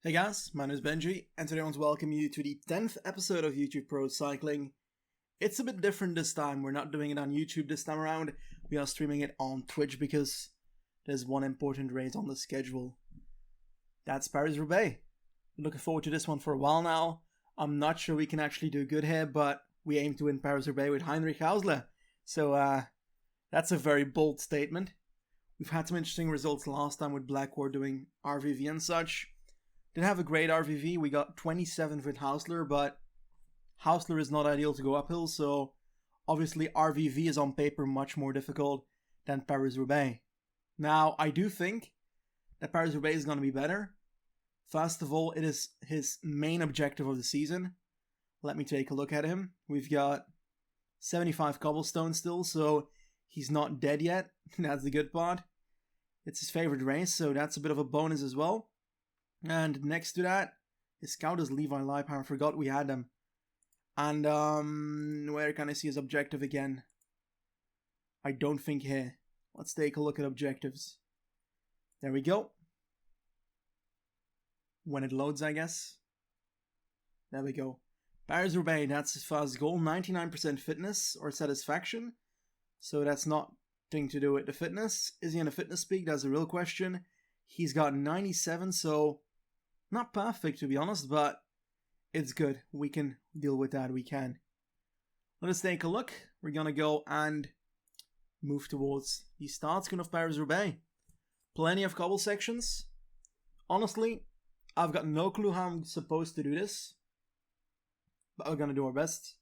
Hey guys, my name is Benji, and today I want to welcome you to the 10th episode of YouTube Pro Cycling. It's a bit different this time. We're not doing it on YouTube this time around. We are streaming it on Twitch because there's one important race on the schedule. That's Paris-Roubaix. Looking forward to this one for a while now. I'm not sure we can actually do good here, but we aim to win Paris-Roubaix with Heinrich Hausler. So that's a very bold statement. We've had some interesting results last time with Blackwar doing RVV and such. Didn't have a great RVV. We got 27th with HAUSSLER, but HAUSSLER is not ideal to go uphill, so obviously RVV is on paper much more difficult than Paris-Roubaix. Now, I do think that Paris-Roubaix is going to be better. First of all, it is his main objective of the season. Let me take a look at him. We've got 75 cobblestones still, so he's not dead yet. That's the good part. It's his favorite race, so that's a bit of a bonus as well. And next to that, his scout is Levi Leipheimer. I forgot we had him. And where can I see his objective again? I don't think here. Let's take a look at objectives. There we go. When it loads, I guess. There we go. Paris-Roubaix, that's his first goal. 99% fitness or satisfaction. So that's nothing to do with the fitness. Is he in a fitness peak? That's a real question. He's got 97, so not perfect to be honest, but it's good. We can deal with that, we can. Let us take a look. We're gonna go and move towards the start screen of Paris-Roubaix. Plenty of cobble sections. Honestly, I've got no clue how I'm supposed to do this, but we're gonna do our best.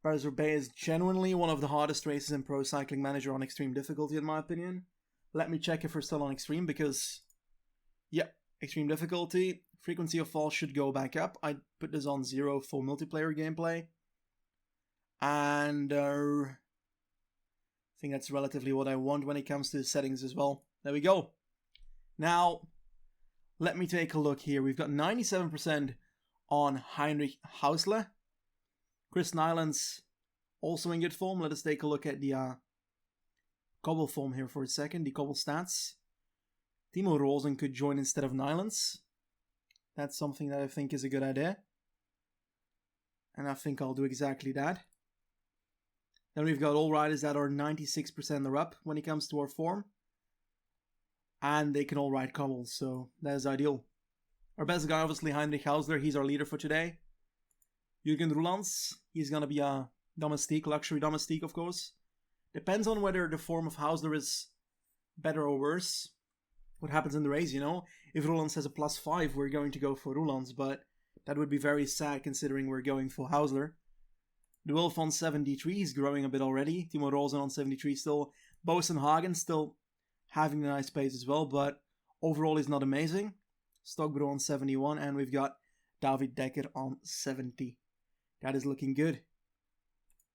Paris-Roubaix is genuinely one of the hardest races in Pro Cycling Manager on extreme difficulty in my opinion. Let me check if we're still on extreme because, yep, extreme difficulty. Frequency of fall should go back up. I put this on 0 for multiplayer gameplay. And I think that's relatively what I want when it comes to the settings as well. There we go. Now, let me take a look here. We've got 97% on Heinrich Hausler. Chris Nyland's also in good form. Let us take a look at the cobble form here for a second, the cobble stats. Timo Rosen could join instead of Nylands. That's something that I think is a good idea. And I think I'll do exactly that. Then we've got all riders that are 96% or up when it comes to our form. And they can all ride cobbles, so that is ideal. Our best guy, obviously, Heinrich Hausler. He's our leader for today. Jürgen Roelands, he's going to be a domestique, luxury domestique, of course. Depends on whether the form of Hausler is better or worse. What happens in the race, you know? If Roelands has a +5, we're going to go for Roelands, but that would be very sad considering we're going for Hausler. De Wolf on 73, he's growing a bit already. Timo Rosen on 73 still. Boasson Hagen still having a nice pace as well, but overall he's not amazing. Stockbro on 71, and we've got David Dekker on 70. That is looking good.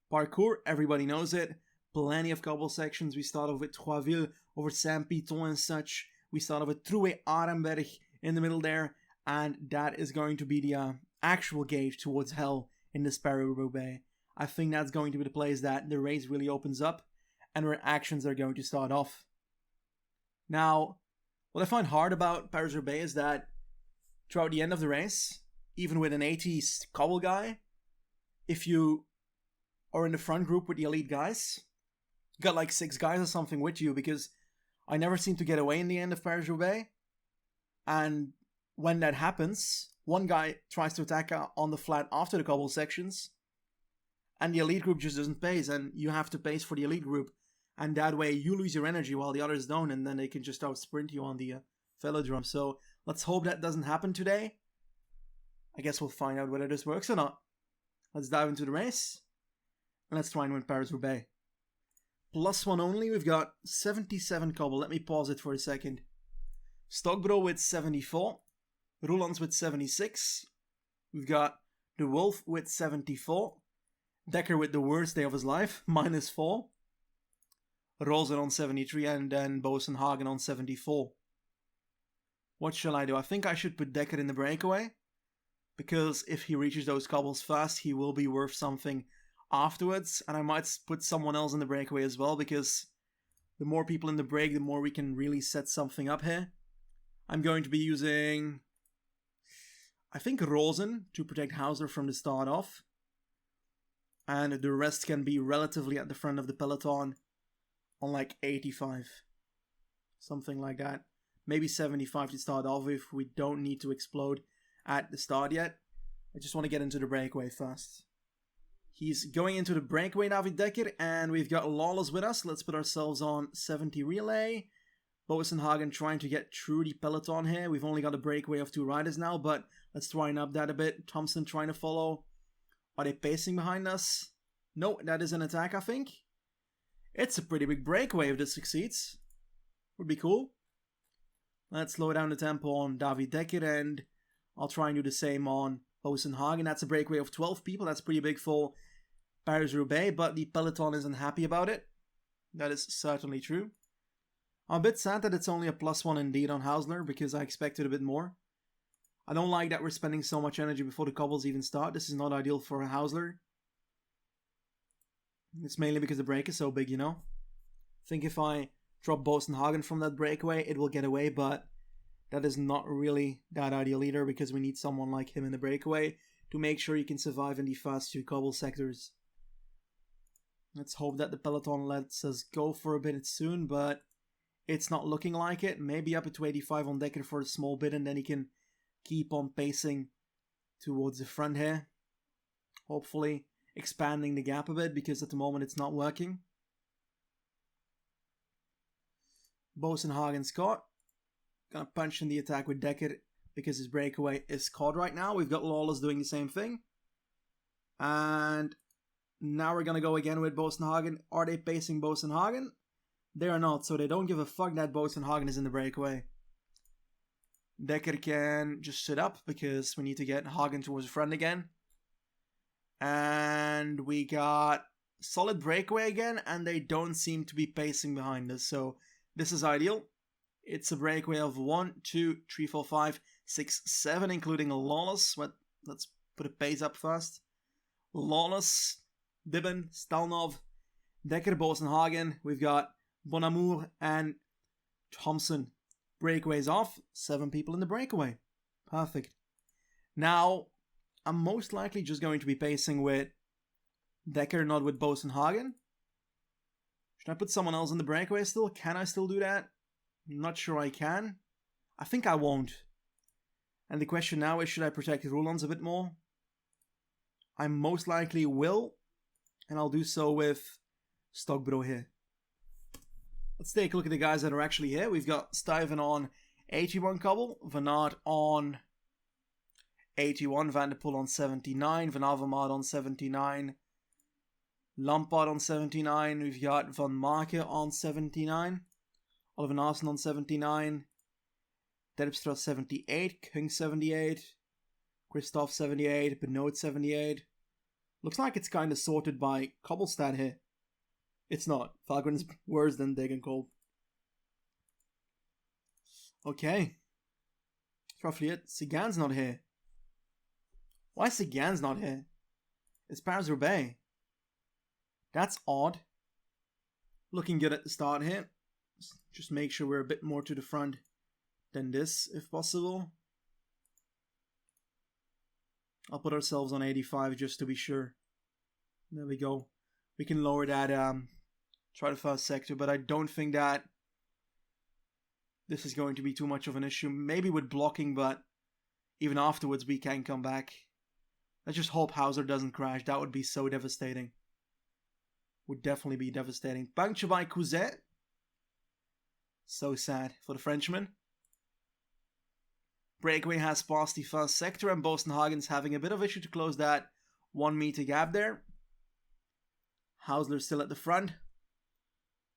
Parkour, everybody knows it. Plenty of cobble sections. We start off with Troisville over Saint-Piton and such. We start off with Troué Arenberg in the middle there. And that is going to be the actual gate towards hell in this Paris-Roubaix. I think that's going to be the place that the race really opens up and where actions are going to start off. Now, what I find hard about Paris-Roubaix is that throughout the end of the race, even with an 80s cobble guy, if you are in the front group with the elite guys, you got like 6 guys or something with you, because I never seem to get away in the end of Paris-Roubaix. And when that happens, one guy tries to attack on the flat after the cobble sections, and the elite group just doesn't pace, and you have to pace for the elite group. And that way you lose your energy while the others don't, and then they can just out-sprint you on the Velodrome. So let's hope that doesn't happen today. I guess we'll find out whether this works or not. Let's dive into the race, and let's try and win Paris-Roubaix. +1 only, we've got 77 cobble. Let me pause it for a second. Stockbro with 74. Roelands with 76. We've got De Wolf with 74. Dekker with the worst day of his life, -4. Rosen on 73, and then Boasson Hagen on 74. What shall I do? I think I should put Dekker in the breakaway, because if he reaches those cobbles fast, he will be worth something afterwards, and I might put someone else in the breakaway as well, because the more people in the break, the more we can really set something up here. I'm going to be using, I think, Rosen to protect Hausler from the start off. And the rest can be relatively at the front of the peloton on like 85. Something like that. Maybe 75 to start off if we don't need to explode at the start yet. I just want to get into the breakaway first. He's going into the breakaway, David Dekker, and we've got Lawless with us. Let's put ourselves on 70 relay. Boassenhagen trying to get through the peloton here. We've only got a breakaway of 2 riders now, but let's try and up that a bit. Thompson trying to follow. Are they pacing behind us? No, that is an attack, I think. It's a pretty big breakaway if this succeeds. Would be cool. Let's slow down the tempo on David Dekker, and I'll try and do the same on Boassenhagen. That's a breakaway of 12 people. That's pretty big for Paris-Roubaix, but the peloton isn't happy about it. That is certainly true. I'm a bit sad that it's only a +1 indeed on Hausler, because I expected a bit more. I don't like that we're spending so much energy before the cobbles even start. This is not ideal for a Hausler. It's mainly because the break is so big, you know. I think if I drop Boassenhagen from that breakaway, it will get away, but that is not really that ideal either, because we need someone like him in the breakaway to make sure he can survive in the first 2 cobble sectors. Let's hope that the peloton lets us go for a bit soon, but it's not looking like it. Maybe up to 85 on Dekker for a small bit, and then he can keep on pacing towards the front here. Hopefully expanding the gap a bit, because at the moment it's not working. Boassenhagen's caught. Gonna punch in the attack with Dekker because his breakaway is caught right now. We've got Lawless doing the same thing. And now we're gonna go again with Boassenhagen. Are they pacing Boassenhagen? They are not, so they don't give a fuck that Boassenhagen is in the breakaway. Dekker can just sit up because we need to get Hagen towards the front again. And we got solid breakaway again, and they don't seem to be pacing behind us, so this is ideal. It's a breakaway of 1, 2, 3, 4, 5, 6, 7, including a Lawless. Let's put a pace up first. Lawless, Dibben, Stalnov, Dekker, Boassenhagen. We've got Bonamour and Thompson. Breakaways off. 7 people in the breakaway. Perfect. Now, I'm most likely just going to be pacing with Dekker, not with Boassenhagen. Should I put someone else in the breakaway still? Can I still do that? I'm not sure I can. I think I won't. And the question now is, should I protect Roelands a bit more? I most likely will. And I'll do so with Stockbro here. Let's take a look at the guys that are actually here. We've got Stuyven on 81 cobble, Van Aert on 81, Van der Poel on 79, Van Avermaet on 79, Lampard on 79, we've got Van Marke on 79, Oliver Naassen on 79, Terpstra 78, Kung 78, Christoph 78, Benoit 78. Looks like it's kind of sorted by Cobblestad here. It's not. Falgren's worse than Degenkolb. Okay. That's roughly it. Sagan's not here. Why is Sagan's not here? It's Paris-Roubaix. That's odd. Looking good at the start here. Just make sure we're a bit more to the front than this, if possible. I'll put ourselves on 85 just to be sure. There we go. We can lower that, try the first sector, but I don't think that this is going to be too much of an issue. Maybe with blocking, but even afterwards we can come back. Let's just hope Hauser doesn't crash. That would be so devastating. Would definitely be devastating. Puncture by Couzet. So sad for the Frenchman. Breakaway has passed the first sector, and Boassenhagen's having a bit of issue to close that 1 meter gap there. Hausler still at the front.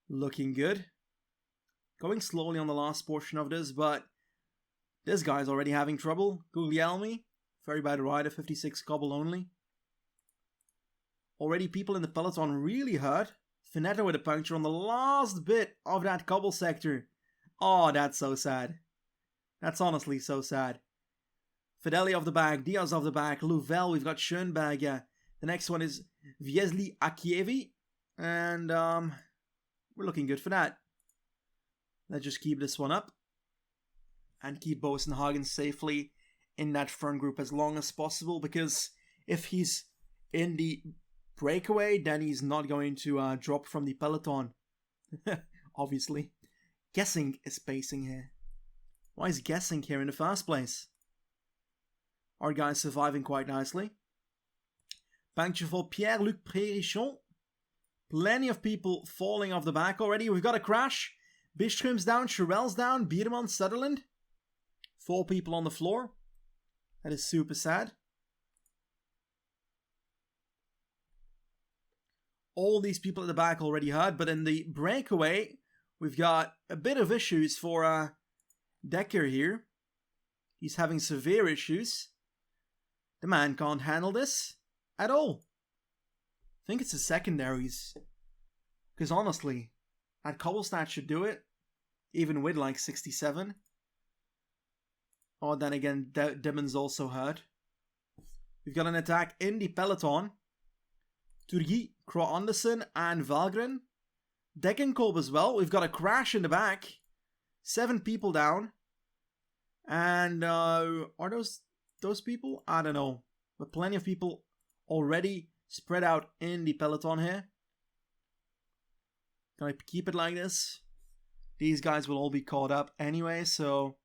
Looking good. Going slowly on the last portion of this, but this guy's already having trouble. Guglielmi, very bad rider, 56 cobble only. Already people in the peloton really hurt. Finetta with a puncture on the last bit of that cobble sector. Oh, that's so sad. That's honestly so sad. Fideli off the back, Diaz off the back, Louvel, we've got Schoenberg. The next one is Viesli Akievi. And we're looking good for that. Let's just keep this one up. and keep Bosenhagen safely in that front group as long as possible, because if he's in the breakaway, then he's not going to drop from the peloton. Obviously. Guessing is pacing here. Why is guessing here in the first place? Our guy's surviving quite nicely. Puncture for Pierre-Luc Prérichon. Plenty of people falling off the back already. We've got a crash. Bistrom's down, Chirel's down, Bierman, Sutherland. 4 people on the floor. That is super sad. All these people at the back already hurt, but in the breakaway, we've got a bit of issues for Dekker here. He's having severe issues. The man can't handle this at all. I think it's the secondaries. Because honestly, that cobblestone should do it. Even with like 67. Oh, then again, Demmon's also hurt. We've got an attack in the peloton. Turgi, Kroh Andersen, and Valgren. Dekkenkolb as well. We've got a crash in the back. 7 people down. And are those people? I don't know. But plenty of people already spread out in the peloton here. Can I keep it like this? These guys will all be caught up anyway, so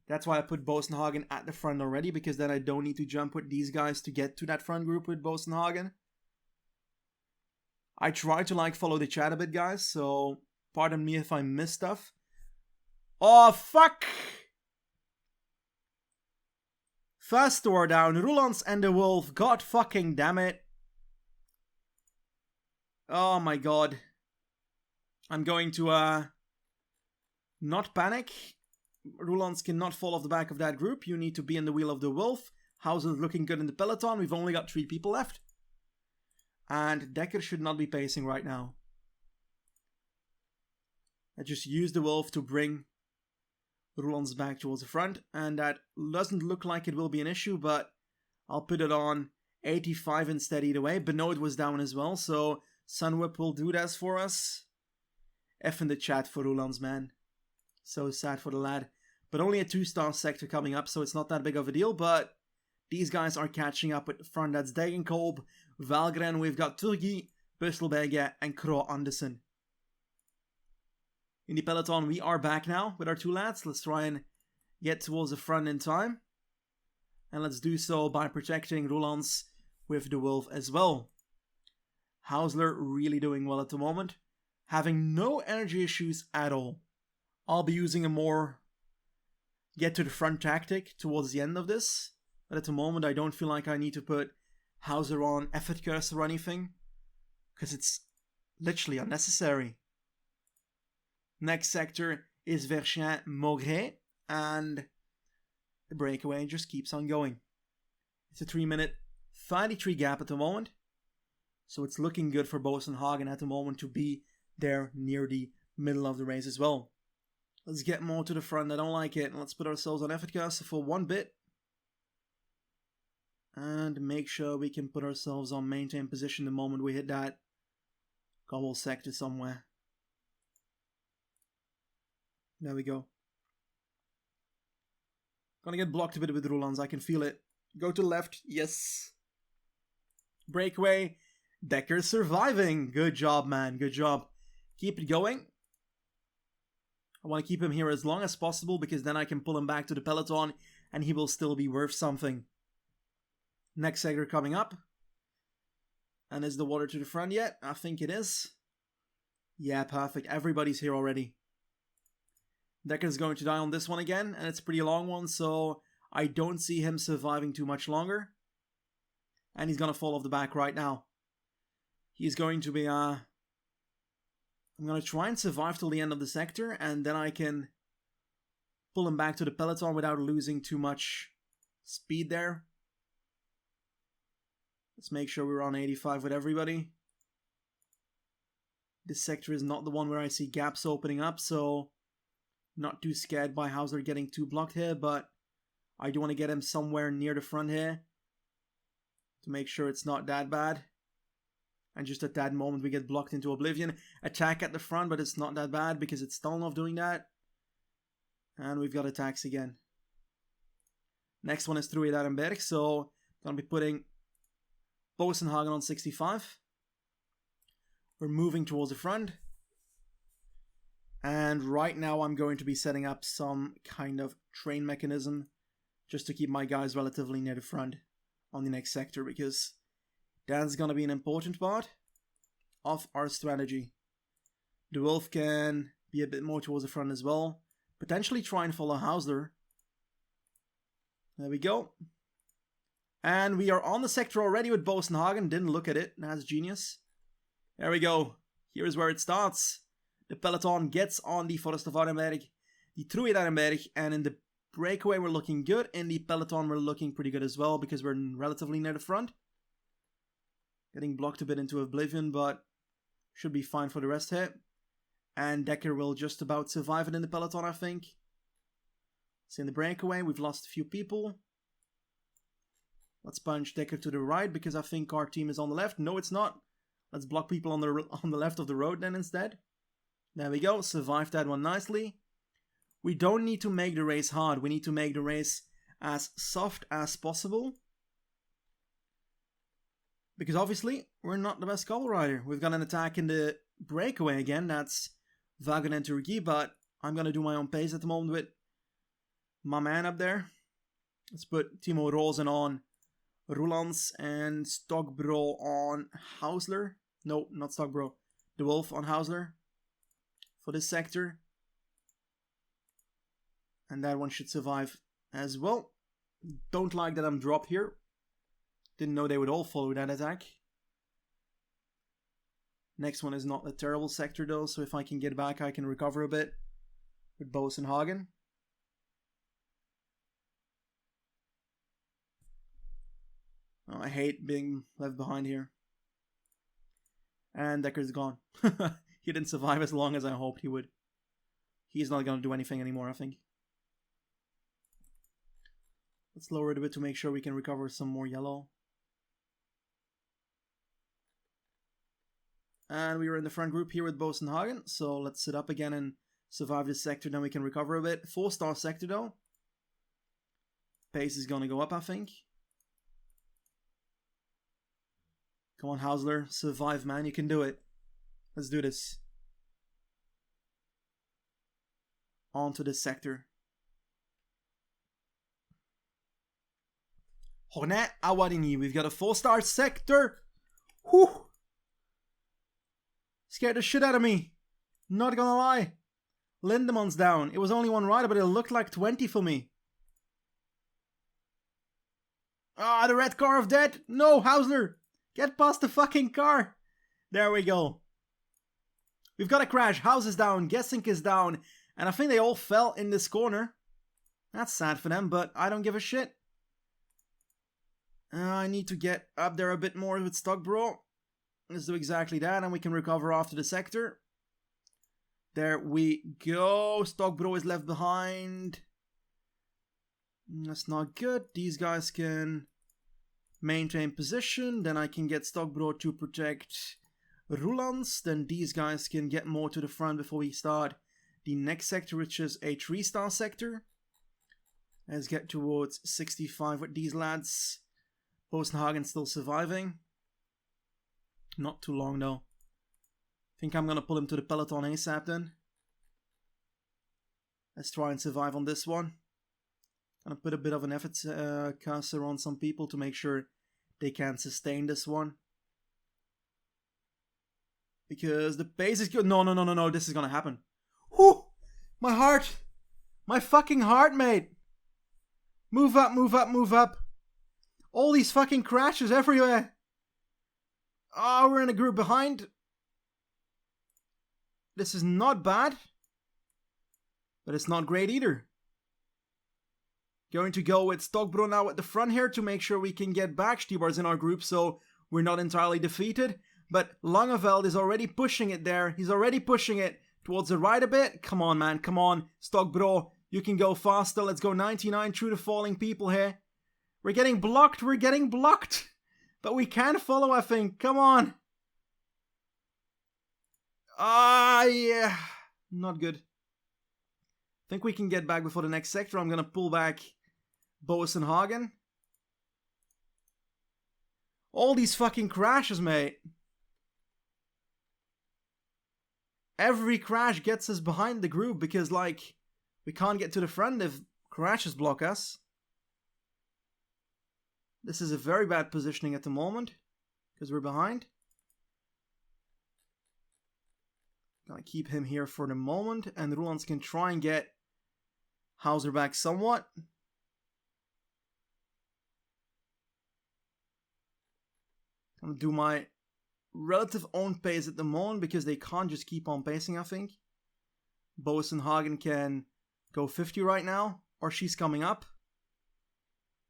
that's why I put Bosenhagen at the front already, because then I don't need to jump with these guys to get to that front group with Bosenhagen. I try to like follow the chat a bit, guys, so pardon me if I miss stuff. Oh, fuck! First door down, Roelands and the Wolf, god fucking damn it. Oh my god. I'm going to, not panic. Roelands cannot fall off the back of that group. You need to be in the wheel of the Wolf. Haussler's looking good in the peloton. We've only got 3 people left. And Dekker should not be pacing right now. I just used the Wolf to bring Roelands back towards the front. And that doesn't look like it will be an issue, but I'll put it on 85 instead either way. Benoit was down as well, so Sunwhip will do that for us. F in the chat for Roelands, man. So sad for the lad. But only a 2-star sector coming up, so it's not that big of a deal. But these guys are catching up with the front. That's Degenkolb, Valgren. We've got Turgi, Busselberger, and Kroh Andersen. In the peloton, we are back now with our 2 lads. Let's try and get towards the front in time. And let's do so by protecting Roelands with the Wolf as well. Haussler really doing well at the moment. Having no energy issues at all. I'll be using a more get to the front tactic towards the end of this. But at the moment I don't feel like I need to put Haussler on effort cursor or anything. Because it's literally unnecessary. Next sector is Verchin-Maugret. And the breakaway just keeps on going. It's a 3-minute 33 gap at the moment. So it's looking good for Bosenhagen at the moment to be there near the middle of the race as well. Let's get more to the front. I don't like it. Let's put ourselves on effort cursor for 1 bit. And make sure we can put ourselves on maintain position the moment we hit that cobble sector somewhere. There we go. Gonna get blocked a bit with Roelands. I can feel it. Go to the left. Yes. Breakaway. Dekker surviving. Good job, man. Good job. Keep it going. I want to keep him here as long as possible because then I can pull him back to the peloton and he will still be worth something. Next sector coming up. And is the water to the front yet? I think it is. Yeah, perfect. Everybody's here already. Dekker's going to die on this one again, and it's a pretty long one, so I don't see him surviving too much longer. And he's going to fall off the back right now. He's going to be, I'm going to try and survive till the end of the sector, and then I can pull him back to the peloton without losing too much speed there. Let's make sure we're on 85 with everybody. This sector is not the one where I see gaps opening up, so not too scared by Haussler getting too blocked here, but I do want to get him somewhere near the front here to make sure it's not that bad. And just at that moment we get blocked into oblivion. Attack at the front, but it's not that bad because it's Stalnov doing that. And we've got attacks again. Next one is through Arenberg, so gonna be putting Bosenhagen on 65. We're moving towards the front. And right now I'm going to be setting up some kind of train mechanism just to keep my guys relatively near the front on the next sector, because that's gonna be an important part of our strategy. The Wolf can be a bit more towards the front as well. Potentially try and follow HAUSSLER. There we go. And we are on the sector already with Bosenhagen. Didn't look at it. That's genius. There we go. Here is where it starts. The peloton gets on the Forest of Arenberg, the Truid Arenberg, and in the breakaway we're looking good. In the peloton we're looking pretty good as well because we're relatively near the front. Getting blocked a bit into oblivion, but should be fine for the rest here. And Decker will just about survive it in the peloton, I think. So in the breakaway, we've lost a few people. Let's punch Decker to the right, because I think our team is on the left. No, it's not. Let's block people on the left of the road then instead. There we go. Survived that one nicely. We don't need to make the race hard. We need to make the race as soft as possible. Because obviously, we're not the best cobble rider. We've got an attack in the breakaway again. That's Wagen and Turkey, but I'm going to do my own pace at the moment with my man up there. Let's put Timo Rosen on Roelands and Stockbro on HAUSSLER. No, not Stockbro. The Wolf on HAUSSLER for this sector. And that one should survive as well. Don't like that I'm dropped here. Didn't know they would all follow that attack. Next one is not a terrible sector though, so if I can get back I can recover a bit with Bosenhagen. Oh, I hate being left behind here. And Decker's gone. He didn't survive as long as I hoped he would. He's not going to do anything anymore, I think. Let's lower it a bit to make sure we can recover some more yellow. And we were in the front group here with Bosenhagen, so let's sit up again and survive this sector, then we can recover a bit. 4-star sector though. Pace is gonna go up, I think. Come on, HAUSSLER, survive, man, you can do it. Let's do this. On to this sector. Hornet Awarini, we've got a 4-star sector. Whew! Scared the shit out of me. Not gonna lie. Lindemann's down. It was only one rider, but it looked like 20 for me. Ah, the red car of death. No, HAUSSLER. Get past the fucking car. There we go. We've got a crash. House is down. Gessink is down. And I think they all fell in this corner. That's sad for them, but I don't give a shit. I need to get up there a bit more with Stockbro. Let's do exactly that, and we can recover after the sector. There we go. Stockbro is left behind. That's not good. These guys can maintain position. Then I can get Stockbro to protect Roelands. Then these guys can get more to the front before we start the next sector, which is a 3-star sector. Let's get towards 65 with these lads. Bosenhagen still surviving. Not too long though. Think I'm gonna pull him to the peloton ASAP then. Let's try and survive on this one. Gonna put a bit of an effort cursor on some people to make sure they can sustain this one. Because the pace is good. No, this is gonna happen. Whew! My heart! My fucking heart, mate! Move up, move up, move up! All these fucking crashes everywhere! Oh, we're in a group behind. This is not bad. But it's not great either. Going to go with Stockbro now at the front here to make sure we can get back. Stibar's in our group, so we're not entirely defeated. But Langeveld is already pushing it there. He's already pushing it towards the right a bit. Come on, man. Come on. Stockbro, you can go faster. Let's go 99 through the falling people here. We're getting blocked. We're getting blocked. But we can follow, I think. Come on. Ah, yeah. Not good. think we can get back before the next sector. I'm going to pull back Boassenhagen. All these fucking crashes, mate. Every crash gets us behind the group because, like, we can't get to the front if crashes block us. This is a very bad positioning at the moment because we're behind. Gonna keep him here for the moment, and Roelands can try and get Hauser back somewhat. Gonna do my relative own pace at the moment because they can't just keep on pacing, I think. Boassenhagen can go 50 right now, or she's coming up.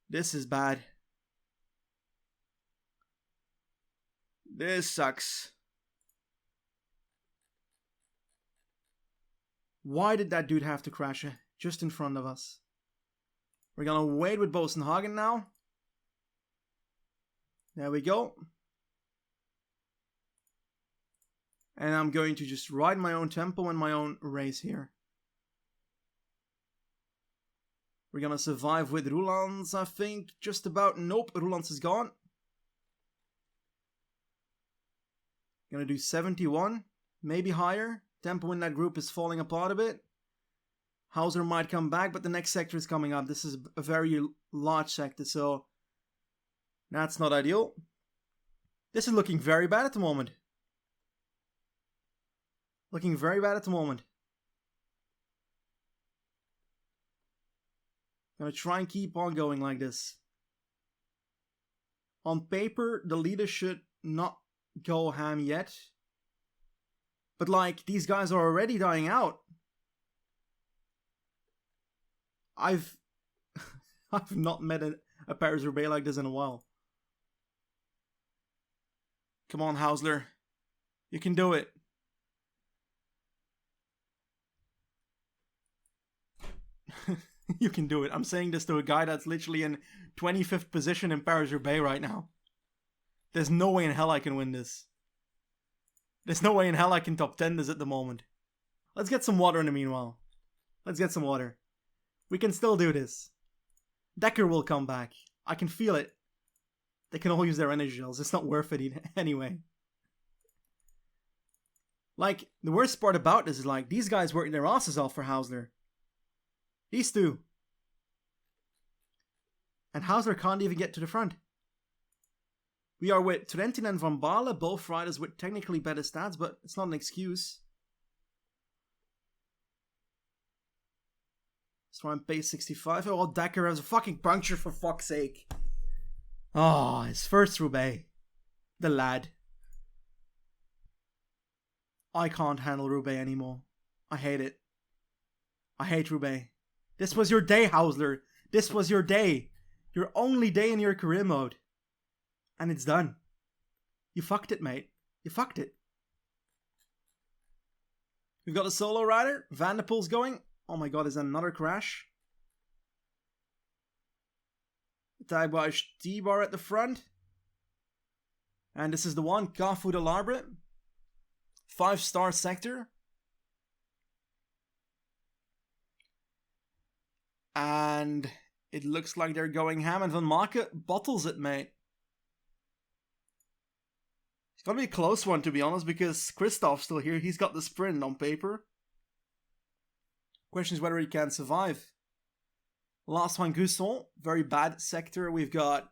This is bad. This sucks. Why did that dude have to crash just in front of us? We're gonna wait with Boassenhagen now. There we go. And I'm going to just ride my own tempo and my own race here. We're gonna survive with Roelands, I think. Just about. Nope, Roelands is gone. Gonna do 71, maybe higher. Tempo in that group is falling apart a bit. Hauser might come back, but the next sector is coming up. This is a very large sector, so that's not ideal. This is looking very bad at the moment. Looking very bad at the moment. Gonna try and keep on going like this. On paper, the leader should not go ham yet. But like, these guys are already dying out. I've not met a Paris-Roubaix like this in a while. Come on, Hausler. You can do it. You can do it. I'm saying this to a guy that's literally in 25th position in Paris-Roubaix right now. There's no way in hell I can win this. There's no way in hell I can top 10 this at the moment. Let's get some water in the meanwhile. Let's get some water. We can still do this. Decker will come back. I can feel it. They can all use their energy gels. It's not worth it anyway. Like, the worst part about this is like, these guys working their asses off for Hausler. These two. And Hausler can't even get to the front. We are with Trentin and Van Baarle, both riders with technically better stats, but it's not an excuse. Let's try and pace 65. Oh, Decker has a fucking puncture for fuck's sake. Oh, his first Roubaix. The lad. I can't handle Roubaix anymore. I hate it. I hate Roubaix. This was your day, Hausler. This was your day. Your only day in your career mode. And it's done. You fucked it, mate. You fucked it. We've got a solo rider. Van der Poel's going. Oh my god, is that another crash? Attack by T-Bar at the front. And this is the one. Carrefour de l'Arbre. 5-star sector. And it looks like they're going ham. And Van Marke bottles it, mate. It's gonna be a close one, to be honest, because Christoph's still here. He's got the sprint on paper. Question is whether he can survive. Last one, Gusson. Very bad sector. We've got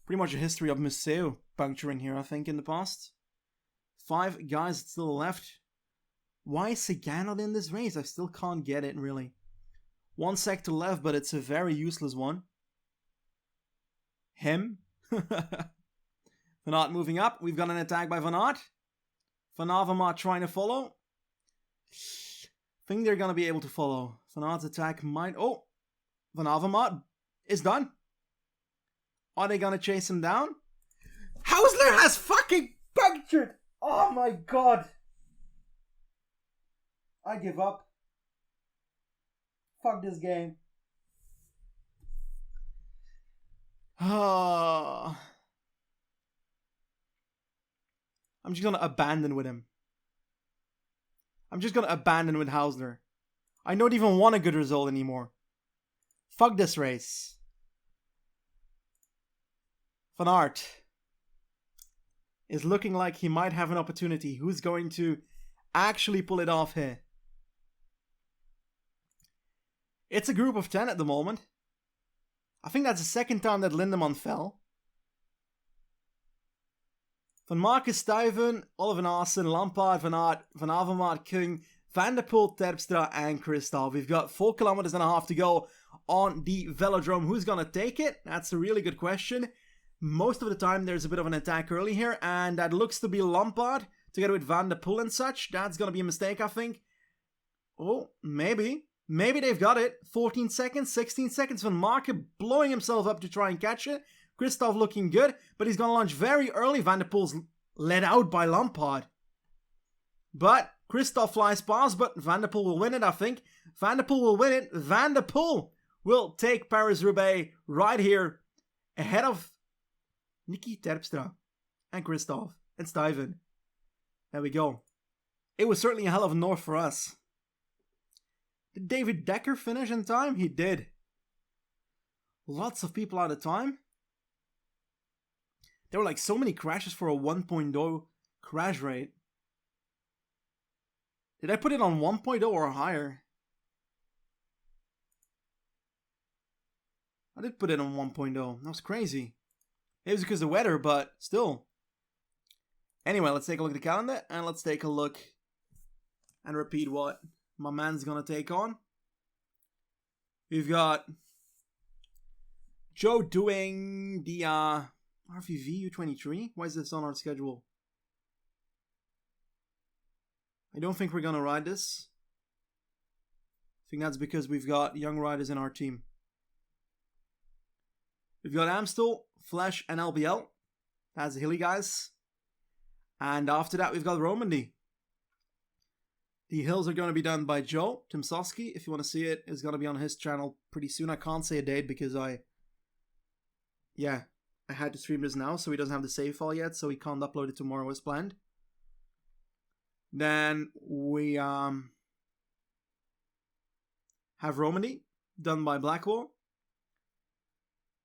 pretty much a history of Museo puncturing here, I think, in the past. 5 guys still left. Why is Sagan not in this race? I still can't get it, really. 1 sector left, but it's a very useless one. Him. Van Aert moving up. We've got an attack by Van Aert. Van Avermaet trying to follow. I think they're going to be able to follow. Van Aert's attack might... Oh! Van Avermaet is done. Are they going to chase him down? Hausler has fucking punctured! Oh my god! I give up. Fuck this game. Oh... I'm just gonna abandon with him. I'm just gonna abandon with Hausler. I don't even want a good result anymore. Fuck this race. Van Aert is looking like he might have an opportunity. Who's going to actually pull it off here? It's a group of 10 at the moment. I think that's the second time that Lindemann fell. Van Marcus, Stuyven, Oliver Naassen, Lampaard, Van Aert, Van Avermaet, Kung, Van der Poel, Terpstra and Christoph. We've got 4.5 kilometers to go on the Velodrome. Who's going to take it? That's a really good question. Most of the time there's a bit of an attack early here, and that looks to be Lampaard together with Van der Poel and such. That's going to be a mistake, I think. Oh, maybe. Maybe they've got it. 14 seconds, 16 seconds. Van Marken blowing himself up to try and catch it. Christoph looking good, but he's going to launch very early. Van der Poel's led out by Lampaard. But Christoph flies past, but Van der Poel will win it, I think. Van der Poel will win it. Van der Poel will take Paris-Roubaix right here ahead of Nicky Terpstra and Christoph and Stuyven. There we go. It was certainly a hell of a north for us. Did David Decker finish in time? He did. Lots of people out of time. There were like so many crashes for a 1.0 crash rate. Did I put it on 1.0 or higher? I did put it on 1.0. That was crazy. It was because of the weather, but still. Anyway, let's take a look at the calendar and let's take a look and repeat what my man's gonna take on. We've got Joe doing the RVV U23. Why is this on our schedule? I don't think we're gonna ride this. I think that's because we've got young riders in our team. We've got Amstel, Flash, and LBL. That's the hilly guys. And after that, we've got Romandy. The hills are going to be done by Joe Timmsoski. If you want to see it, it's going to be on his channel pretty soon. I can't say a date because I had to stream this now, so he doesn't have the save file yet, so he can't upload it tomorrow as planned. Then we have Romandy, done by Blackwar.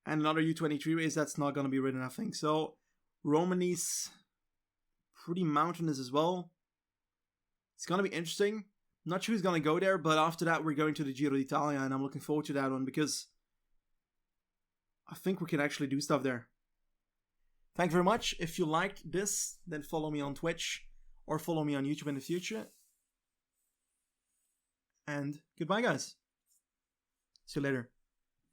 And another U23 race that's not going to be ridden, I think. So, Romandy's pretty mountainous as well. It's going to be interesting. Not sure who's going to go there, but after that we're going to the Giro d'Italia, and I'm looking forward to that one because I think we can actually do stuff there. Thank you very much. If you liked this, then follow me on Twitch or follow me on YouTube in the future. And goodbye, guys. See you later.